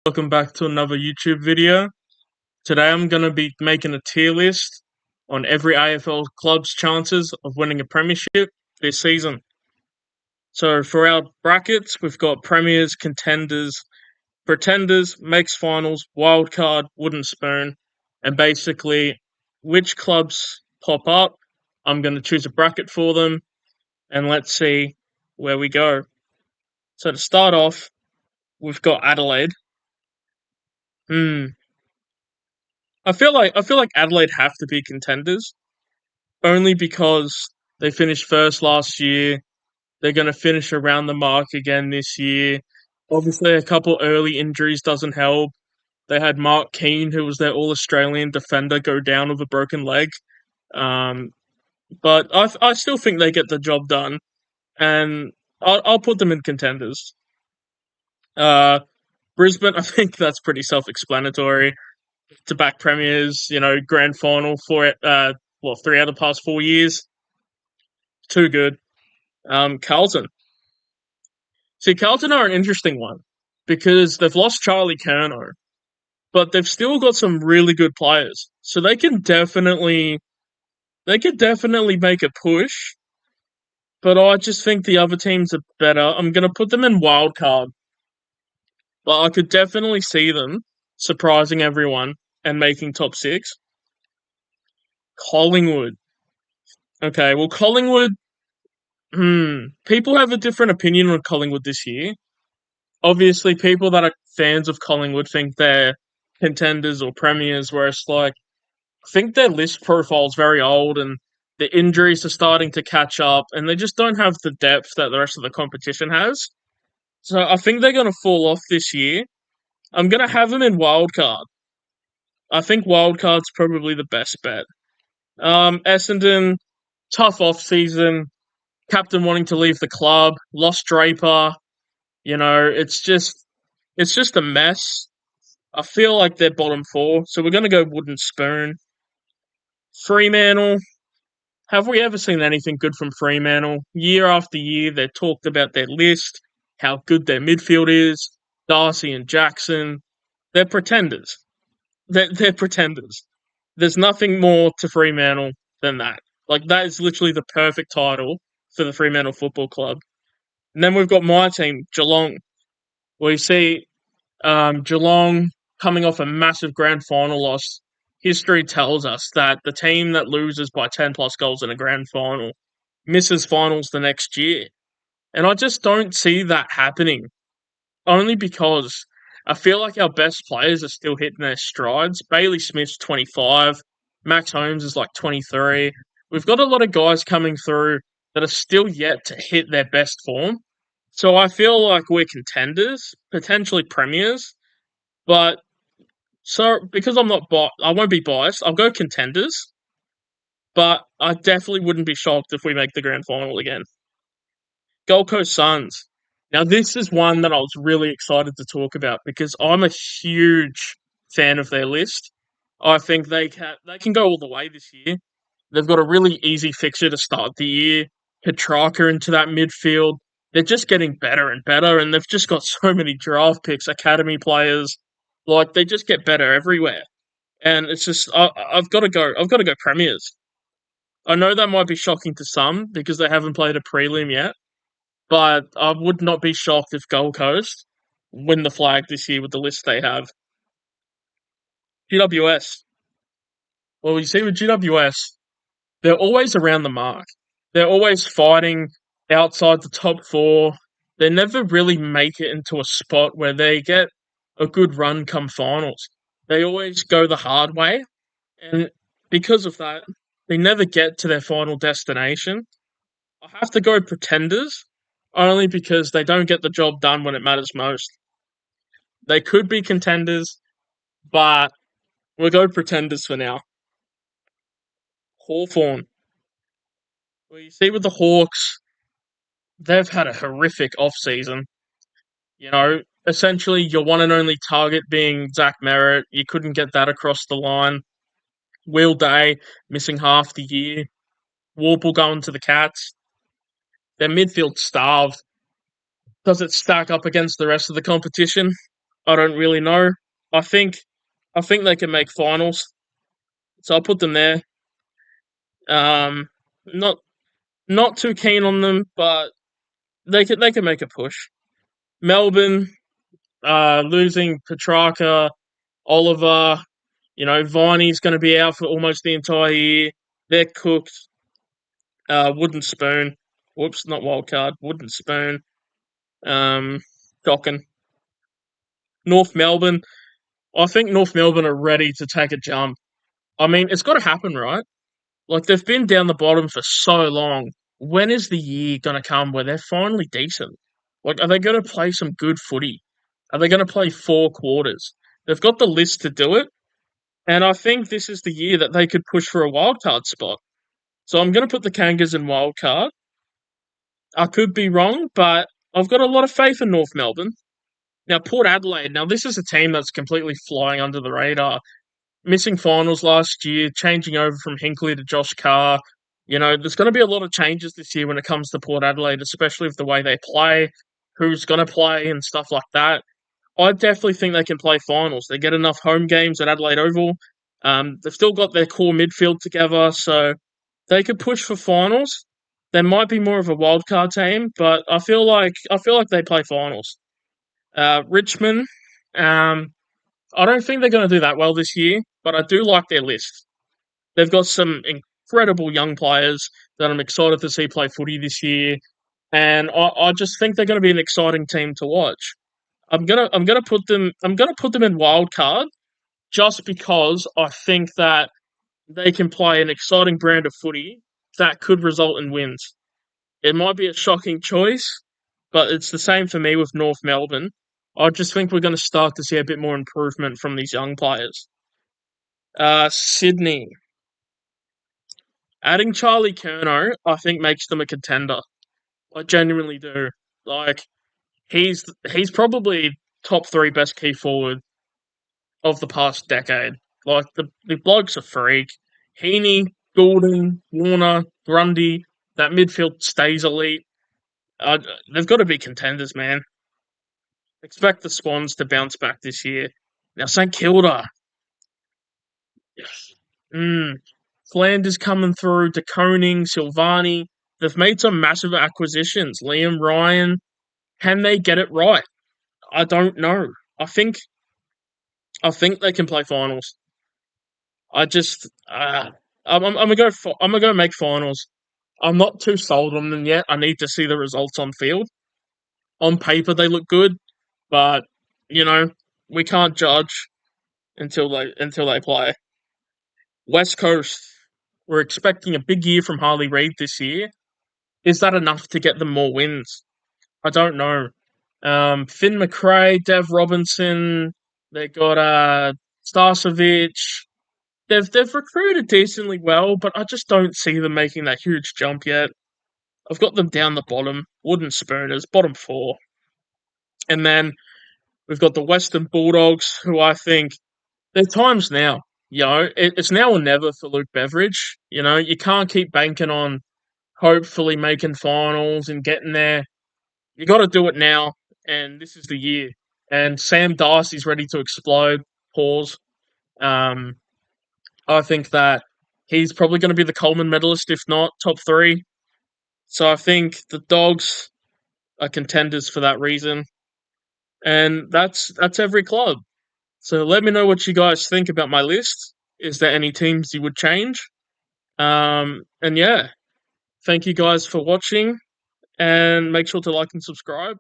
Welcome back to another YouTube video. Today I'm going to be making a tier list on every AFL club's chances of winning a premiership this season. So for our brackets, we've got premiers, contenders, pretenders, makes finals, wildcard, wooden spoon, and basically which clubs pop up. I'm going to choose a bracket for them, and let's see where we go. So to start off, we've got Adelaide. I feel like Adelaide have to be contenders only because they finished first last year. They're going to finish around the mark again this year. Obviously, a couple early injuries doesn't help. They had Mark Keane, who was their All-Australian defender, go down with a broken leg. Um, but I still think they get the job done, and I'll put them in contenders. Uh, Brisbane, I think that's pretty self-explanatory. To back premiers, grand final for it. 3 out of the past 4 years. Too good. Carlton. See, Carlton are an interesting one because they've lost Charlie Curnow, but they've still got some really good players, so they could definitely make a push. But I just think the other teams are better. I'm gonna put them in wild card, but I could definitely see them surprising everyone and making top six. Collingwood. Okay, well, Collingwood. People have a different opinion on Collingwood this year. Obviously, people that are fans of Collingwood think they're contenders or premiers, whereas, I think their list profile is very old and the injuries are starting to catch up and they just don't have the depth that the rest of the competition has. So I think they're going to fall off this year. I'm going to have them in wildcard. I think wildcard's probably the best bet. Essendon, tough off season. Captain wanting to leave the club, lost Draper. It's just a mess. I feel like they're bottom four, so we're gonna go wooden spoon. Fremantle. Have we ever seen anything good from Fremantle? Year after year, they're talked about their list, how good their midfield is. Darcy and Jackson. They're pretenders. They're pretenders. There's nothing more to Fremantle than that. That is literally the perfect title for the Fremantle Football Club. And then we've got my team, Geelong. We see Geelong coming off a massive grand final loss. History tells us that the team that loses by 10 plus goals in a grand final misses finals the next year. And I just don't see that happening. Only because I feel like our best players are still hitting their strides. Bailey Smith's 25. Max Holmes is 23. We've got a lot of guys coming through that are still yet to hit their best form. So I feel like we're contenders, potentially premiers, but because I won't be biased. I'll go contenders, but I definitely wouldn't be shocked if we make the grand final again. Gold Coast Suns. Now this is one that I was really excited to talk about because I'm a huge fan of their list. I think they can go all the way this year. They've got a really easy fixture to start the year. Petrarca into that midfield. They're just getting better and better, and they've just got so many draft picks, academy players. They just get better everywhere. And it's just I've got to go. I've got to go premiers. I know that might be shocking to some because they haven't played a prelim yet, but I would not be shocked if Gold Coast win the flag this year with the list they have. GWS. Well, you see with GWS, they're always around the mark. They're always fighting outside the top four. They never really make it into a spot where they get a good run come finals. They always go the hard way, and because of that, they never get to their final destination. I have to go pretenders, only because they don't get the job done when it matters most. They could be contenders, but we'll go pretenders for now. Hawthorn. Well, you see with the Hawks, they've had a horrific off-season. Essentially your one and only target being Zach Merritt. You couldn't get that across the line. Will Day missing half the year. Warple going to the Cats. Their midfield starved. Does it stack up against the rest of the competition? I don't really know. I think I think they can make finals, so I'll put them there. Um, not not too keen on them, but they can make a push. Melbourne, losing Petrarca, Oliver, Viney's going to be out for almost the entire year. They're cooked. Wooden spoon. Whoops, not wild card. Wooden spoon. Um, Shocking. North Melbourne. I think North Melbourne are ready to take a jump. I mean, it's got to happen, right? Like, they've been down the bottom for so long. When is the year going to come where they're finally decent? Like, are they going to play some good footy? Are they going to play 4 quarters? They've got the list to do it, and I think this is the year that they could push for a wildcard spot. So I'm going to put the Kangas in wildcard. I could be wrong, but I've got a lot of faith in North Melbourne. Now, Port Adelaide, now this is a team that's completely flying under the radar. Missing finals last year, changing over from Hinkley to Josh Carr. There's going to be a lot of changes this year when it comes to Port Adelaide, especially with the way they play, who's going to play, and stuff like that. I definitely think they can play finals. They get enough home games at Adelaide Oval. They've still got their core midfield together, so they could push for finals. They might be more of a wildcard team, but I feel like they play finals. Richmond, I don't think they're going to do that well this year, but I do like their list. They've got some incredible young players that I'm excited to see play footy this year, and I just think they're going to be an exciting team to watch. I'm gonna put them in wild card just because I think that they can play an exciting brand of footy that could result in wins. It might be a shocking choice, but it's the same for me with North Melbourne. I just think we're going to start to see a bit more improvement from these young players. Sydney. Adding Charlie Curnow, I think, makes them a contender. I genuinely do. Like, he's probably top 3 best key forward of the past decade. Like, the bloke's a freak. Heaney, Gordon, Warner, Grundy, that midfield stays elite. They've got to be contenders, man. Expect the Swans to bounce back this year. Now, St Kilda. Mm, Flanders coming through, De Koning, Silvani. They've made some massive acquisitions. Liam Ryan. Can they get it right? I don't know. I think I think they can play finals. I just I'm gonna go. I'm gonna go make finals. I'm not too sold on them yet. I need to see the results on field. On paper, they look good, but you know we can't judge until they play. West Coast. We're expecting a big year from Harley Reid this year. Is that enough to get them more wins? I don't know. Finn McRae, Dev Robinson. They got Starcevic. They've recruited decently well, but I just don't see them making that huge jump yet. I've got them down the bottom, wooden spooners, bottom 4, and then we've got the Western Bulldogs, who I think their time's now. It's now or never for Luke Beveridge. You can't keep banking on hopefully making finals and getting there. You got to do it now, and this is the year. And Sam Darcy's ready to explode. Pause. Um, I think that he's probably going to be the Coleman medalist, if not top 3. So I think the Dogs are contenders for that reason, and that's every club. So let me know what you guys think about my list. Is there any teams you would change? And yeah, thank you guys for watching, and make sure to like and subscribe.